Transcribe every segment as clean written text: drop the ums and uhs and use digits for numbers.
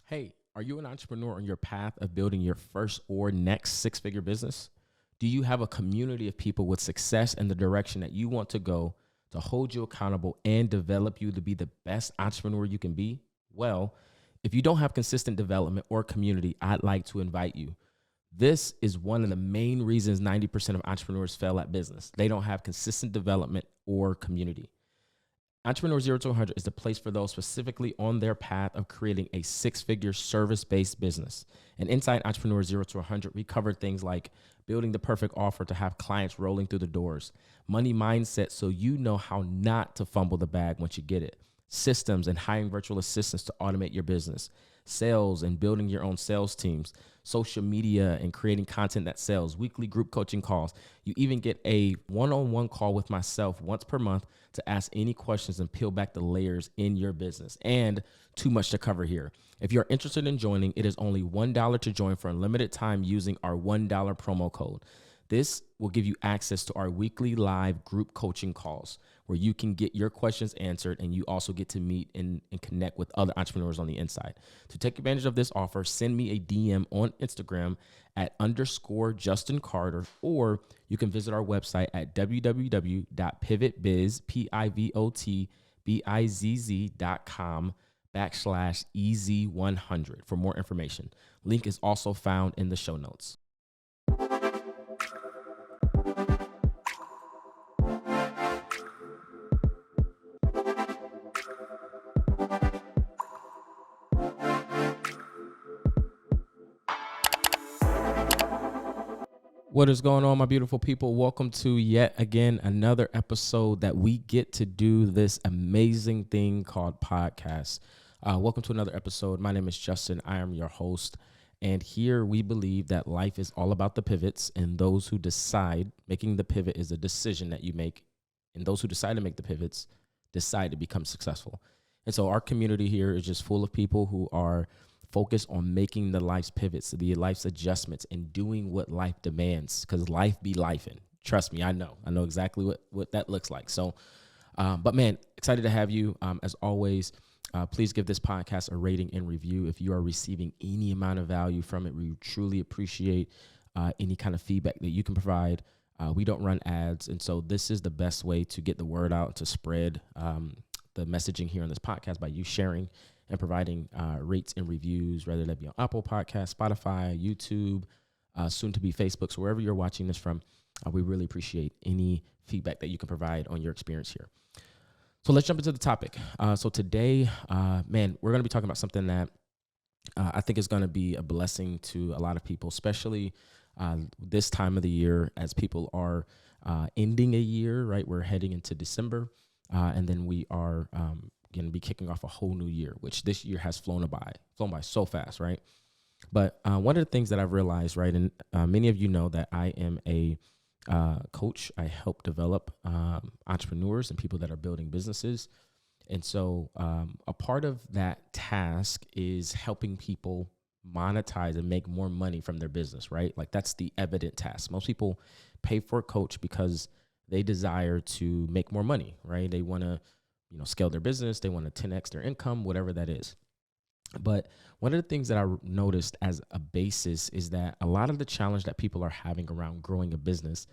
Hey, are you an entrepreneur on your path of building your first or next six-figure business? Do you have a community of people with success and the direction that you want to go to hold you accountable and develop you to be the best entrepreneur you can be? Well, if you don't have consistent development or community, I'd like to invite you. This is one of the main reasons 90% of entrepreneurs fail at business. They don't have consistent development or community. Entrepreneur Zero to 100 is the place for those specifically on their path of creating a six-figure service-based business. And inside Entrepreneur Zero to 100, we cover things like building the perfect offer to have clients rolling through the doors, money mindset so you know how not to fumble the bag once you get it, systems and hiring virtual assistants to automate your business, sales and building your own sales teams, social media and creating content that sells, weekly group coaching calls. You even get a one-on-one call with myself once per month to ask any questions and peel back the layers in your business. And too much to cover here. If you're interested in joining, it is only $1 to join for a limited time using our $1 promo code. This will give you access to our weekly live group coaching calls where you can get your questions answered, and you also get to meet and connect with other entrepreneurs on the inside. To take advantage of this offer, send me a DM on Instagram at _Justin Carter, or you can visit our website at www.pivotbizz.com/EZ100 for more information. Link is also found in the show notes. What is going on, my beautiful people? Welcome to yet again another episode that we get to do this amazing thing called podcast. Welcome to another episode. My name is Justin. I am your host. And here we believe that life is all about the pivots, and those who decide, making the pivot is a decision that you make. And those who decide to make the pivots decide to become successful. And so our community here is just full of people who are focus on making the life's pivots, the life's adjustments, and doing what life demands, because life be lifing. Trust me, I know exactly what that looks like. So, but man, excited to have you. As always, please give this podcast a rating and review. If you are receiving any amount of value from it, we truly appreciate any kind of feedback that you can provide. We don't run ads, and so this is the best way to get the word out, to spread the messaging here on this podcast by you sharing and providing rates and reviews, whether that be on Apple Podcasts, Spotify, YouTube, soon to be Facebook. So wherever you're watching this from, we really appreciate any feedback that you can provide on your experience here. So let's jump into the topic. So today, man, we're going to be talking about something that I think is going to be a blessing to a lot of people, especially this time of the year as people are ending a year, right? We're heading into December, and then we are going to be kicking off a whole new year, which this year has flown by so fast, right? But one of the things that I've realized, right, and many of you know that I am a coach. I help develop entrepreneurs and people that are building businesses. And so a part of that task is helping people monetize and make more money from their business, right? Like that's the evident task. Most people pay for a coach because they desire to make more money, right? They want to scale their business. They want to 10x their income, whatever that is. But one of the things that I noticed as a basis is that a lot of the challenge that people are having around growing a business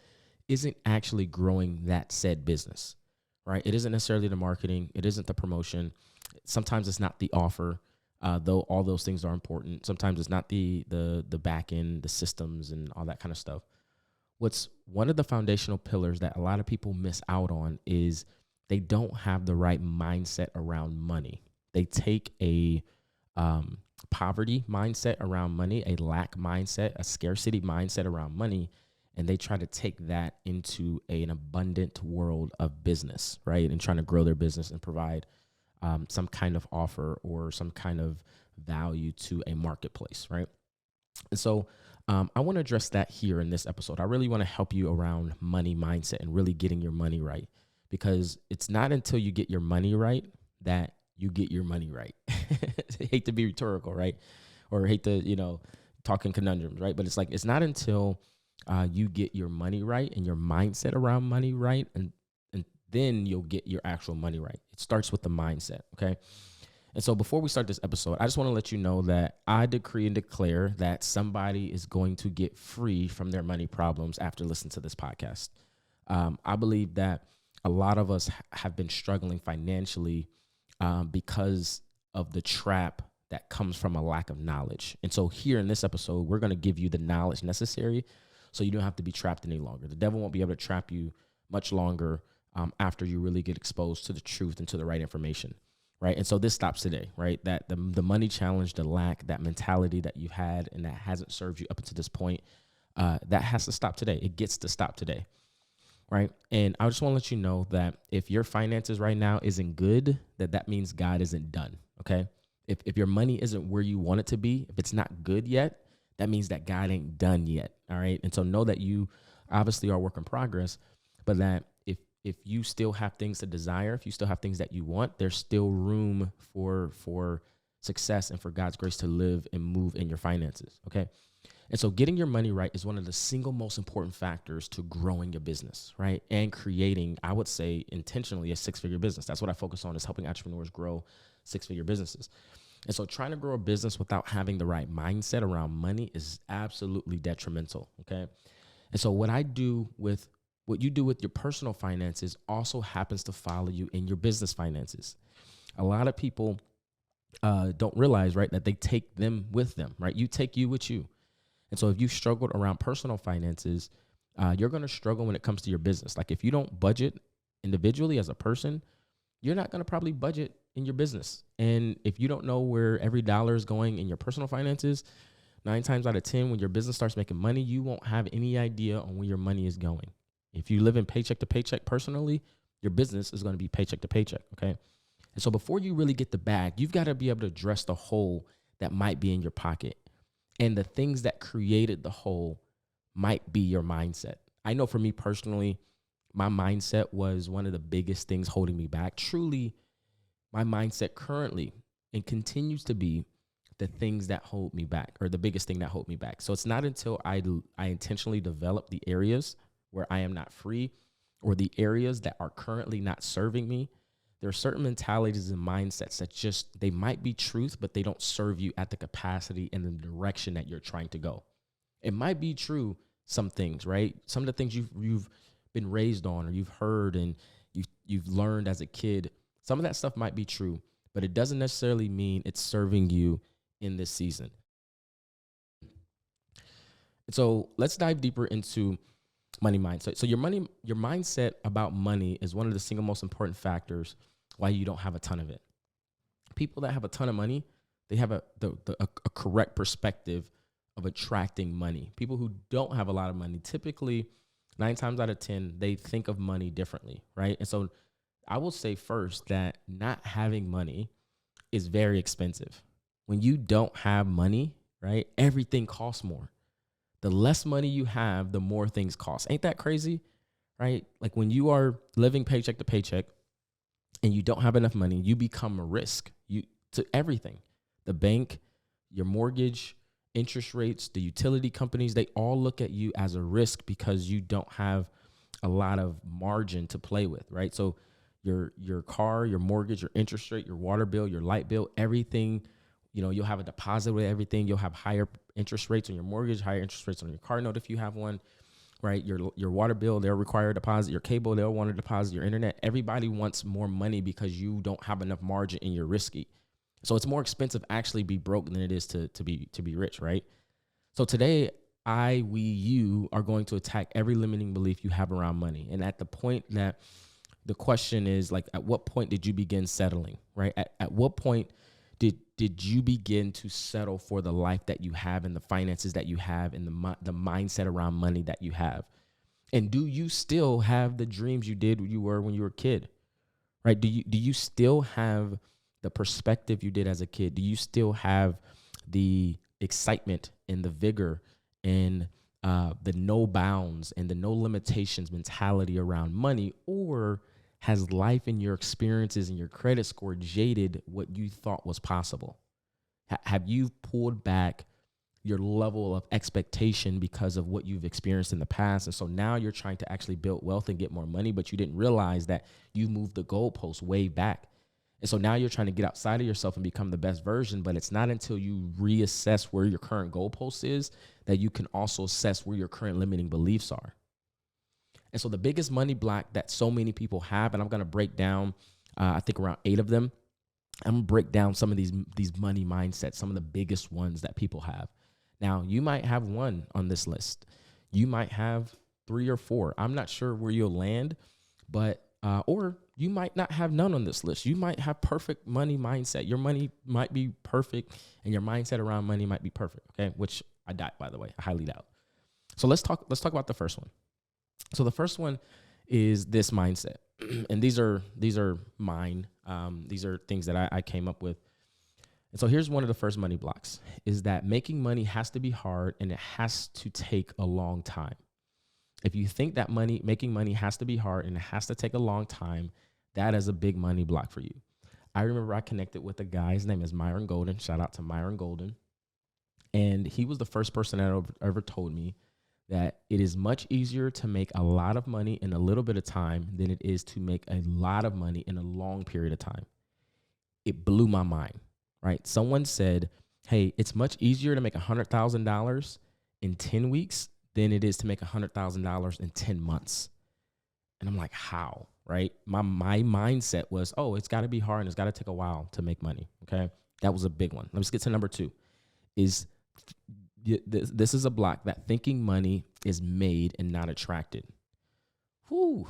isn't actually growing that said business, right? It isn't necessarily the marketing. It isn't the promotion. Sometimes it's not the offer, though all those things are important. Sometimes it's not the back end, the systems and all that kind of stuff. What's one of the foundational pillars that a lot of people miss out on is they don't have the right mindset around money. They take a poverty mindset around money, a lack mindset, a scarcity mindset around money, and they try to take that into an abundant world of business, right? And trying to grow their business and provide some kind of offer or some kind of value to a marketplace, right? And so I want to address that here in this episode. I really want to help you around money mindset and really getting your money right. Because it's not until you get your money right that you get your money right. I hate to be rhetorical, right? Or hate to, talk in conundrums, right? But it's like, it's not until you get your money right and your mindset around money right, and then you'll get your actual money right. It starts with the mindset, okay? And so before we start this episode, I just want to let you know that I decree and declare that somebody is going to get free from their money problems after listening to this podcast. I believe that a lot of us have been struggling financially because of the trap that comes from a lack of knowledge. And so here in this episode, we're going to give you the knowledge necessary so you don't have to be trapped any longer. The devil won't be able to trap you much longer after you really get exposed to the truth and to the right information. Right. And so this stops today, right? That the money challenge, the lack, that mentality that you've had and that hasn't served you up until this point, that has to stop today. It gets to stop today. Right. And I just want to let you know that if your finances right now isn't good, that means God isn't done. OK, if your money isn't where you want it to be, if it's not good yet, that means that God ain't done yet. All right. And so know that you obviously are a work in progress, but that if you still have things to desire, if you still have things that you want, there's still room for success and for God's grace to live and move in your finances. Okay. And so getting your money right is one of the single most important factors to growing your business, right? And creating, I would say, intentionally a six-figure business. That's what I focus on, is helping entrepreneurs grow six-figure businesses. And so trying to grow a business without having the right mindset around money is absolutely detrimental. Okay. And so what you do with your personal finances also happens to follow you in your business finances. A lot of people don't realize, right, that they take them with them, right? You take you with you. And so if you struggled around personal finances, you're going to struggle when it comes to your business. Like if you don't budget individually as a person, you're not going to probably budget in your business. And if you don't know where every dollar is going in your personal finances, 9 times out of 10, when your business starts making money, you won't have any idea on where your money is going. If you live in paycheck to paycheck personally, your business is going to be paycheck to paycheck, okay? And so before you really get the bag, you've got to be able to address the hole that might be in your pocket. And the things that created the hole might be your mindset. I know for me personally, my mindset was one of the biggest things holding me back. Truly, my mindset currently and continues to be the things that hold me back, or the biggest thing that hold me back. So it's not until I intentionally develop the areas where I am not free, or the areas that are currently not serving me. There are certain mentalities and mindsets that just, they might be truth, but they don't serve you at the capacity and the direction that you're trying to go. It might be true, some things, right? Some of the things you've been raised on, or you've heard and you've learned as a kid, some of that stuff might be true, but it doesn't necessarily mean it's serving you in this season. So let's dive deeper into money mindset. So your mindset about money is one of the single most important factors why you don't have a ton of it. People that have a ton of money, they have a correct perspective of attracting money. People who don't have a lot of money, typically 9 times out of 10, they think of money differently, right? And so I will say first that not having money is very expensive. When you don't have money, right, everything costs more. The less money you have, the more things cost. Ain't that crazy? Right? Like when you are living paycheck to paycheck and you don't have enough money, you become a risk to everything. The bank, your mortgage, interest rates, the utility companies, they all look at you as a risk because you don't have a lot of margin to play with, right? So your car, your mortgage, your interest rate, your water bill, your light bill, everything, you'll have a deposit with everything. You'll have higher interest rates on your mortgage, higher interest rates on your car note if you have one, right? Your water bill, they'll require a deposit. Your cable, they'll want a deposit. Your internet, everybody wants more money because you don't have enough margin and you're risky. So it's more expensive actually be broke than it is to be rich, right? So today, you are going to attack every limiting belief you have around money. And at the point that the question is, like, at what point did you begin settling, right? At what point did you begin to settle for the life that you have and the finances that you have and the mindset around money that you have? And do you still have the dreams you did when you were a kid, right? Do you still have the perspective you did as a kid? Do you still have the excitement and the vigor and the no bounds and the no limitations mentality around money? Or has life and your experiences and your credit score jaded what you thought was possible? Have you pulled back your level of expectation because of what you've experienced in the past? And so now you're trying to actually build wealth and get more money, but you didn't realize that you moved the goalpost way back. And so now you're trying to get outside of yourself and become the best version, but it's not until you reassess where your current goalpost is that you can also assess where your current limiting beliefs are. And so the biggest money block that so many people have, and I'm going to break down, I think around 8 of them. I'm going to break down some of these money mindsets, some of the biggest ones that people have. Now, you might have one on this list. You might have 3 or 4. I'm not sure where you'll land, but or you might not have none on this list. You might have perfect money mindset. Your money might be perfect, and your mindset around money might be perfect. Okay, which I doubt, by the way. I highly doubt. So let's talk about the first one. So the first one is this mindset, and these are mine. These are things that I came up with. And so here's one of the first money blocks: is that making money has to be hard and it has to take a long time. If you think that making money has to be hard and it has to take a long time, that is a big money block for you. I remember I connected with a guy. His name is Myron Golden. Shout out to Myron Golden. And he was the first person that ever told me that it is much easier to make a lot of money in a little bit of time than it is to make a lot of money in a long period of time. It blew my mind, right? Someone said, hey, it's much easier to make $100,000 in 10 weeks than it is to make $100,000 in 10 months. And I'm like, how, right? My mindset was, oh, it's got to be hard and it's got to take a while to make money, okay? That was a big one. Let's get to number 2. This is a block that thinking money is made and not attracted. Whew.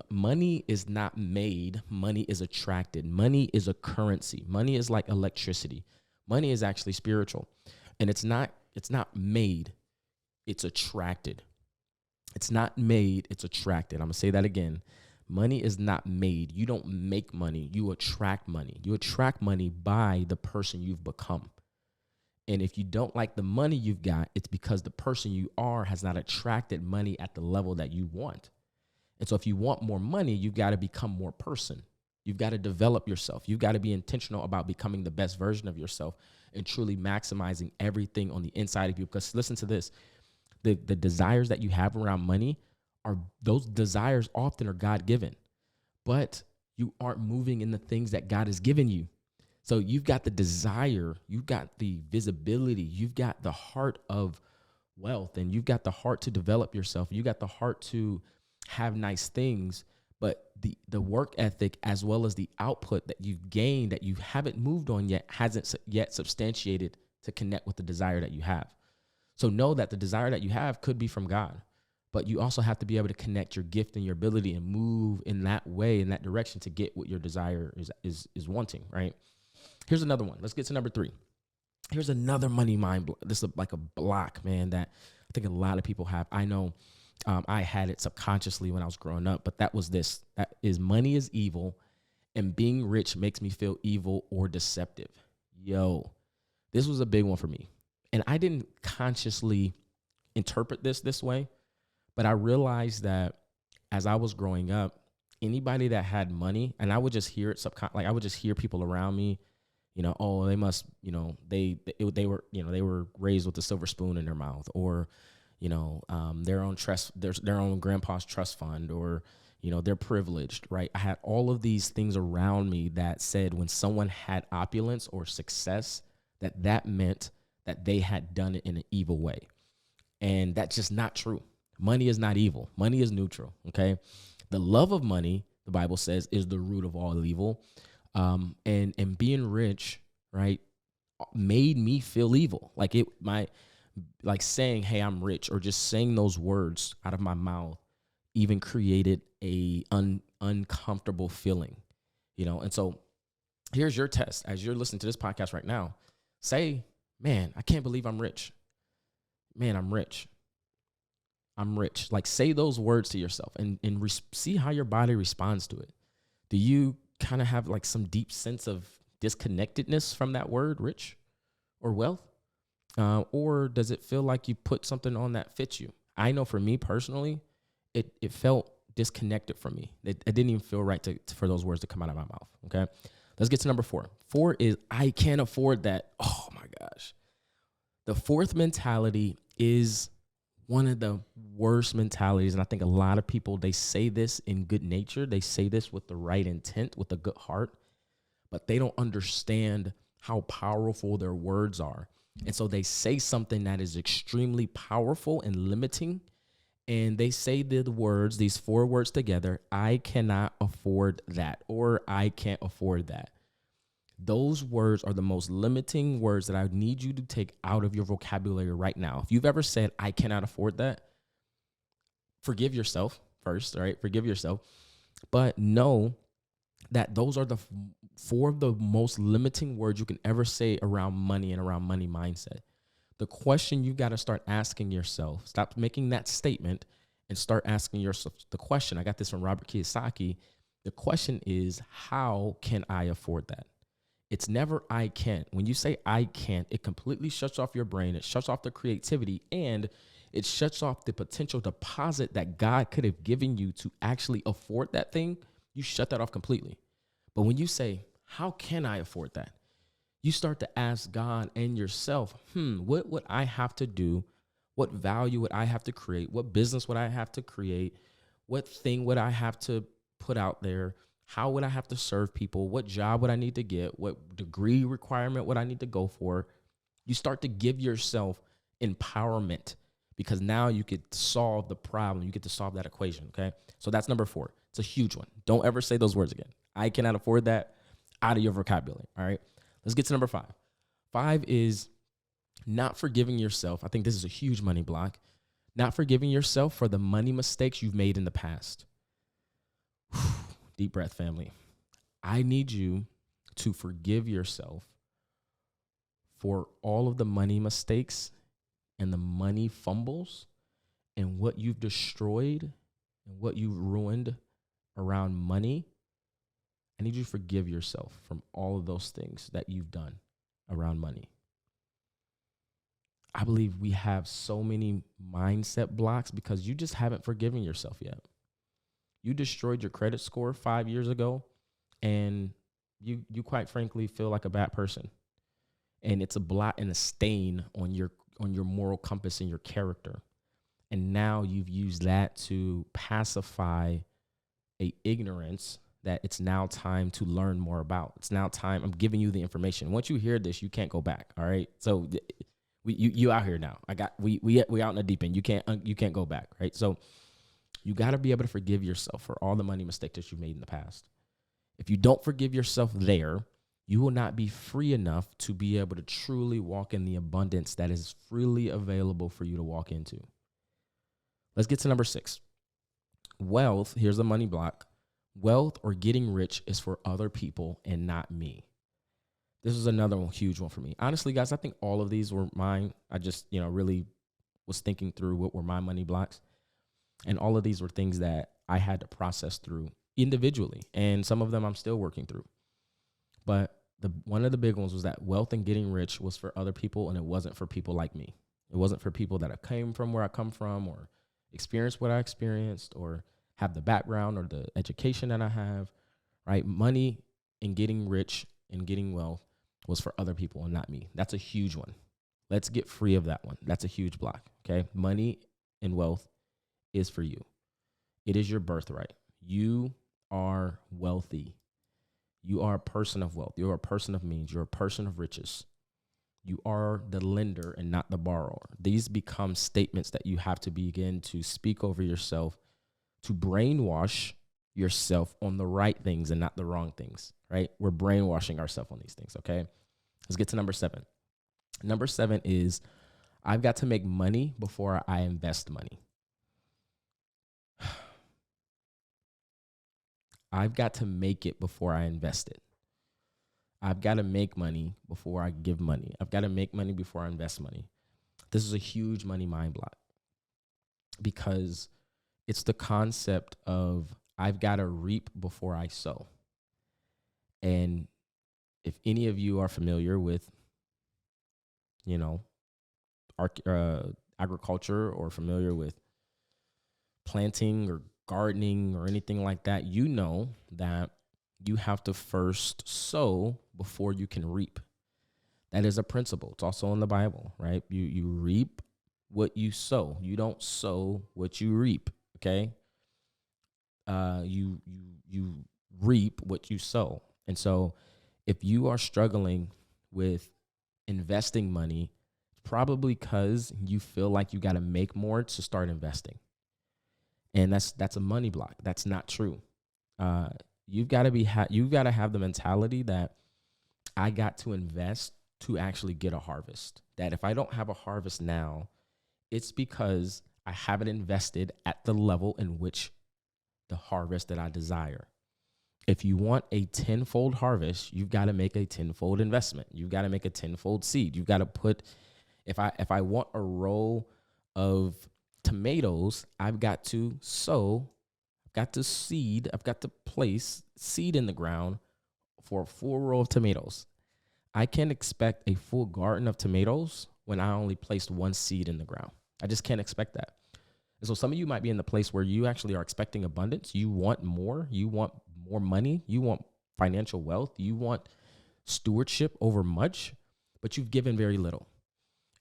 Money is not made. Money is attracted. Money is a currency. Money is like electricity. Money is actually spiritual. And it's not made. It's attracted. It's not made. It's attracted. I'm going to say that again. Money is not made. You don't make money. You attract money. You attract money by the person you've become. And if you don't like the money you've got, it's because the person you are has not attracted money at the level that you want. And so if you want more money, you've got to become more person. You've got to develop yourself. You've got to be intentional about becoming the best version of yourself and truly maximizing everything on the inside of you. Because listen to this, the desires that you have around money those desires often are God-given, but you aren't moving in the things that God has given you. So you've got the desire, you've got the visibility, you've got the heart of wealth, and you've got the heart to develop yourself. You got the heart to have nice things, but the work ethic as well as the output that you've gained that you haven't moved on yet hasn't yet substantiated to connect with the desire that you have. So know that the desire that you have could be from God, but you also have to be able to connect your gift and your ability and move in that way, in that direction to get what your desire is wanting, right? Here's another one. Let's get to number 3. Here's another money mind block. This is like a block, man, that I think a lot of people have. I know I had it subconsciously when I was growing up, but that is money is evil and being rich makes me feel evil or deceptive. Yo, this was a big one for me. And I didn't consciously interpret this way, but I realized that as I was growing up, anybody that had money, and I would just hear it I would just hear people around me, oh, they must, they were raised with a silver spoon in their mouth, or, their own grandpa's trust fund, or, they're privileged, right? I had all of these things around me that said when someone had opulence or success, that meant that they had done it in an evil way. And that's just not true. Money is not evil. Money is neutral, okay? The love of money, the Bible says, is the root of all evil. And being rich, right, made me feel evil. Like saying, hey, I'm rich, or just saying those words out of my mouth even created a uncomfortable feeling, And so here's your test. As you're listening to this podcast right now, say, man, I can't believe I'm rich. Man, I'm rich. I'm rich. Like, say those words to yourself and see how your body responds to it. Do you kind of have like some deep sense of disconnectedness from that word, rich or wealth? Or does it feel like you put something on that fits you? I know for me personally, it felt disconnected from me. It didn't even feel right for those words to come out of my mouth. Okay. Let's get to number 4. 4 is I can't afford that. Oh my gosh. The 4th mentality is one of the worst mentalities. And I think a lot of people, they say this in good nature. They say this with the right intent, with a good heart, but they don't understand how powerful their words are. And so they say something that is extremely powerful and limiting. And they say the words, these 4 words together: I cannot afford that, or I can't afford that. Those words are the most limiting words that I need you to take out of your vocabulary right now. If you've ever said, I cannot afford that, forgive yourself first, all right? Forgive yourself. But know that those are the 4 of the most limiting words you can ever say around money and around money mindset. The question you got to start asking yourself, stop making that statement and start asking yourself the question. I got this from Robert Kiyosaki. The question is, how can I afford that? It's never I can't. When you say I can't, it completely shuts off your brain. It shuts off the creativity, and it shuts off the potential deposit that God could have given you to actually afford that thing. You shut that off completely. But when you say, how can I afford that? You start to ask God and yourself, what would I have to do? What value would I have to create? What business would I have to create? What thing would I have to put out there? How would I have to serve people? What job would I need to get? What degree requirement would I need to go for? You start to give yourself empowerment, because now you could solve the problem. You get to solve that equation, okay? So that's number 4. It's a huge one. Don't ever say those words again. I cannot afford that. Out of your vocabulary, all right? Let's get to number 5. 5 is not forgiving yourself. I think this is a huge money block. Not forgiving yourself for the money mistakes you've made in the past. Deep breath, family. I need you to forgive yourself for all of the money mistakes and the money fumbles and what you've destroyed and what you've ruined around money. I need you to forgive yourself from all of those things that you've done around money. I believe we have so many mindset blocks because you just haven't forgiven yourself yet. You destroyed your credit score 5 years ago, and you quite frankly feel like a bad person. And it's a blot and a stain on your moral compass and your character. And now you've used that to pacify a ignorance that it's now time to learn more about. It's now time. I'm giving you the information. Once you hear this, you can't go back. All right. So you out here now. We out in the deep end. You can't go back. Right. So you got to be able to forgive yourself for all the money mistakes that you've made in the past. If you don't forgive yourself there, you will not be free enough to be able to truly walk in the abundance that is freely available for you to walk into. Let's get to number 6. Wealth. Here's the money block. Wealth or getting rich is for other people and not me. This is another one, huge one for me. Honestly, guys, I think all of these were mine. I just, really was thinking through what were my money blocks. And all of these were things that I had to process through individually. And some of them I'm still working through. But one of the big ones was that wealth and getting rich was for other people, and it wasn't for people like me. It wasn't for people that came from where I come from or experienced what I experienced or have the background or the education that I have, right? Money and getting rich and getting wealth was for other people and not me. That's a huge one. Let's get free of that one. That's a huge block, okay? Money and wealth is for you. It is your birthright. You are wealthy. You are a person of wealth. You are a person of means. You're a person of riches. You are the lender and not the borrower. These become statements that you have to begin to speak over yourself to brainwash yourself on the right things and not the wrong things, right? We're brainwashing ourselves on these things, okay? Let's get to number 7. Number 7 is I've got to make money before I invest money. I've got to make it before I invest it. I've got to make money before I give money. I've got to make money before I invest money. This is a huge money mind block because it's the concept of I've got to reap before I sow. And if any of you are familiar with, agriculture or familiar with planting or gardening or anything like that, you know that you have to first sow before you can reap. That is a principle. It's also in the Bible, right? You reap what you sow. You don't sow what you reap, okay? You reap what you sow. And so If you are struggling with investing money, probably because you feel like you got to make more to start investing. And that's a money block. That's not true. Uh, you've got to have the mentality that I got to invest to actually get a harvest. That if I don't have a harvest now, it's because I haven't invested at the level in which the harvest that I desire. If you want a tenfold harvest, you've got to make a tenfold investment. You've got to make a tenfold seed. You've got to put, if I want a row of tomatoes, I've got to sow, I've got to seed, I've got to place seed in the ground for a full row of tomatoes. I can't expect a full garden of tomatoes when I only placed one seed in the ground. I just can't expect that. And so some of you might be in the place where you actually are expecting abundance. You want more. You want more money. You want financial wealth. You want stewardship over much, but you've given very little.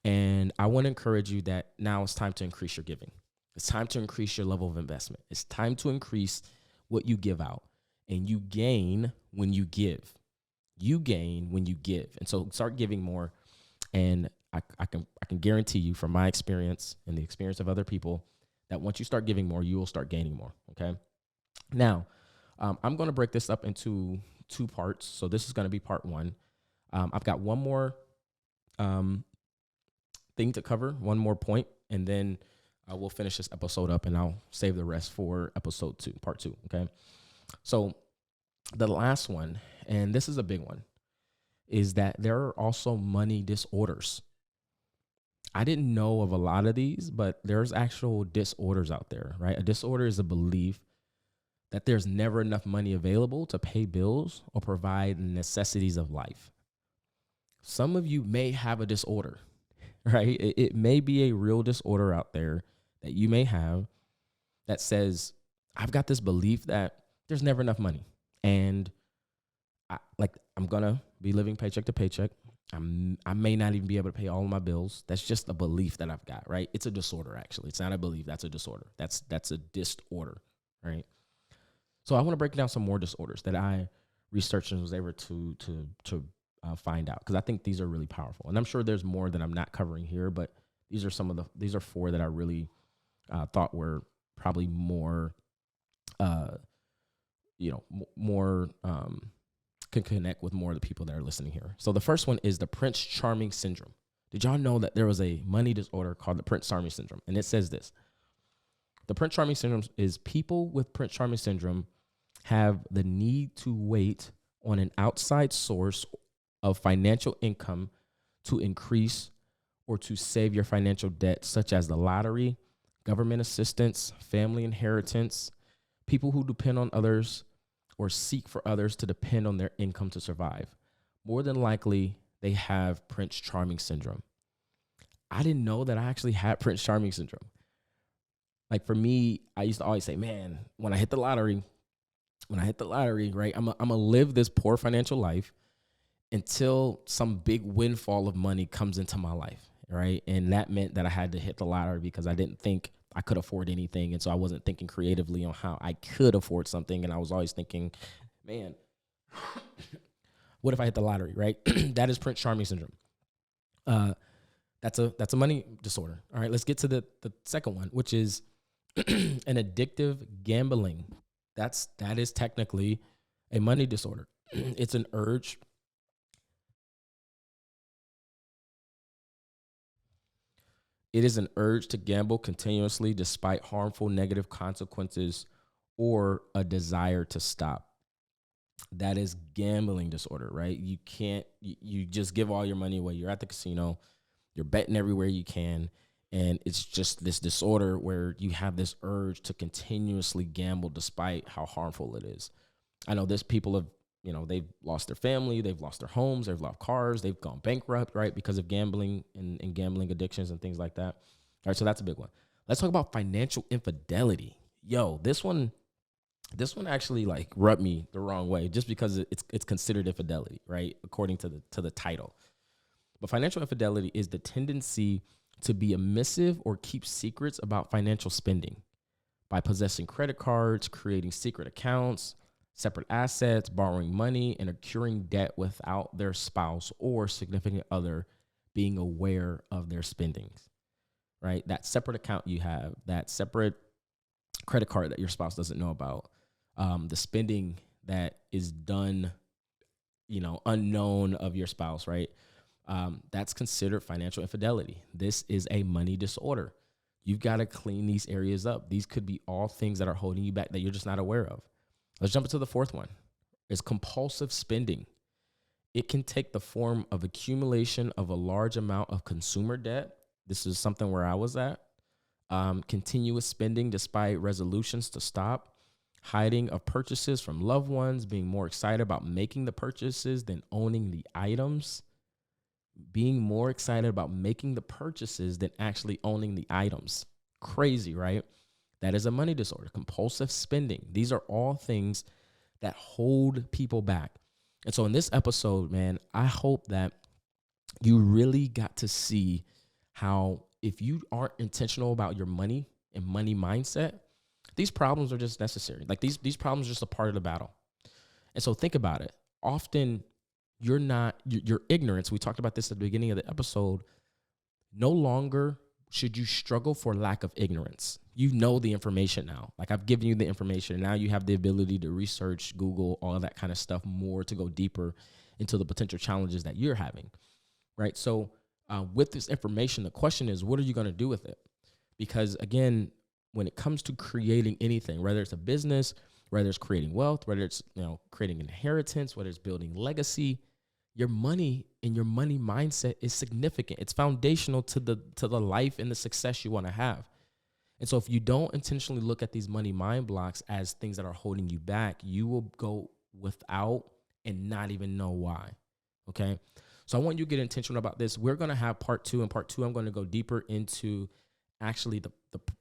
And I want to encourage you that now it's time to increase your giving. It's time to increase your level of investment. It's time to increase what you give out. And you gain when you give. You gain when you give. And so start giving more. And I can guarantee you from my experience and the experience of other people that once you start giving more, you will start gaining more. Okay. Now, I'm going to break this up into 2 parts. So this is going to be part 1. I've got one more thing to cover, one more point, and then we'll finish this episode up, and I'll save the rest for episode 2, part 2. Okay. So the last one, and this is a big one, is that there are also money disorders. I didn't know of a lot of these, but there's actual disorders out there, right? A disorder is a belief that there's never enough money available to pay bills or provide the necessities of life. Some of you may have a disorder, right? It may be a real disorder out there that you may have that says, I've got this belief that there's never enough money. And I'm going to be living paycheck to paycheck. I may not even be able to pay all of my bills. That's just a belief that I've got, right? It's a disorder, actually. It's not a belief. That's a disorder. That's a disorder, right? So I want to break down some more disorders that I researched and was able to find out, because I think these are really powerful. And I'm sure there's more that I'm not covering here, but these are 4 that I really thought were probably more, more can connect with more of the people that are listening here. So the first one is the Prince Charming syndrome. Did y'all know that there was a money disorder called the Prince Charming syndrome? And it says this: the Prince Charming syndrome is people with Prince Charming syndrome have the need to wait on an outside source of financial income to increase or to save your financial debt, such as the lottery, government assistance, family inheritance, people who depend on others, or seek for others to depend on their income to survive. More than likely, they have Prince Charming syndrome. I didn't know that I actually had Prince Charming syndrome. Like for me, I used to always say, man, when I hit the lottery, right, I'm going to live this poor financial life until some big windfall of money comes into my life, right? And that meant that I had to hit the lottery because I didn't think I could afford anything. And so I wasn't thinking creatively on how I could afford something. And I was always thinking, man, what if I hit the lottery, right? That is Prince Charming syndrome. That's a money disorder. All right, let's get to the second one, which is an addictive gambling. That is technically a money disorder. It's an urge. It is an urge to gamble continuously despite harmful negative consequences or a desire to stop. That is gambling disorder, right? You just give all your money away. You're at the casino, you're betting everywhere you can, and it's just this disorder where you have this urge to continuously gamble despite how harmful it is. I know there's people they've lost their family, they've lost their homes, they've lost cars, they've gone bankrupt, right, because of gambling and gambling addictions and things like that. All right, so that's a big one. Let's talk about financial infidelity. Yo, this one actually like rubbed me the wrong way just because it's considered infidelity, right, according to the title. But financial infidelity is the tendency to be omissive or keep secrets about financial spending by possessing credit cards, creating secret accounts, separate assets, borrowing money, and accruing debt without their spouse or significant other being aware of their spendings, right? That separate account you have, that separate credit card that your spouse doesn't know about, the spending that is done, unknown of your spouse, right? That's considered financial infidelity. This is a money disorder. You've got to clean these areas up. These could be all things that are holding you back that you're just not aware of. Let's jump into the fourth one. Is compulsive spending. It can take the form of accumulation of a large amount of consumer debt. This is something where I was at. Continuous spending despite resolutions to stop. Hiding of purchases from loved ones. Being more excited about making the purchases than owning the items. Being more excited about making the purchases than actually owning the items. Crazy, right? That is a money disorder. Compulsive spending. These are all things that hold people back. And so in this episode, man, I hope that you really got to see how if you aren't intentional about your money and money mindset, these problems are just necessary. Like these problems are just a part of the battle. And so think about it. Often your ignorance, we talked about this at the beginning of the episode, no longer should you struggle for lack of ignorance. You know the information now. Like I've given you the information. Now you have the ability to research, Google, all of that kind of stuff more to go deeper into the potential challenges that you're having, right? So with this information, the question is, what are you going to do with it? Because again, when it comes to creating anything, whether it's a business, whether it's creating wealth, whether it's creating inheritance, whether it's building legacy, your money and your money mindset is significant. It's foundational to the life and the success you want to have. And so if you don't intentionally look at these money mind blocks as things that are holding you back, you will go without and not even know why. Okay. So I want you to get intentional about this. We're going to have part two. In part two, I'm going to go deeper into actually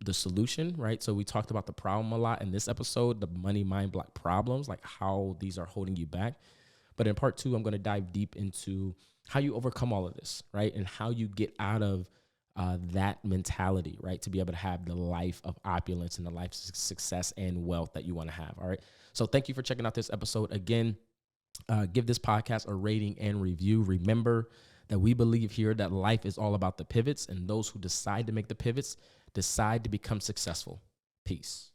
the solution, right? So we talked about the problem a lot in this episode, the money mind block problems, like how these are holding you back. But in part two, I'm going to dive deep into how you overcome all of this, right? And how you get out of that mentality, right? To be able to have the life of opulence and the life of success and wealth that you want to have, all right? So thank you for checking out this episode. Again, give this podcast a rating and review. Remember that we believe here that life is all about the pivots, and those who decide to make the pivots decide to become successful. Peace.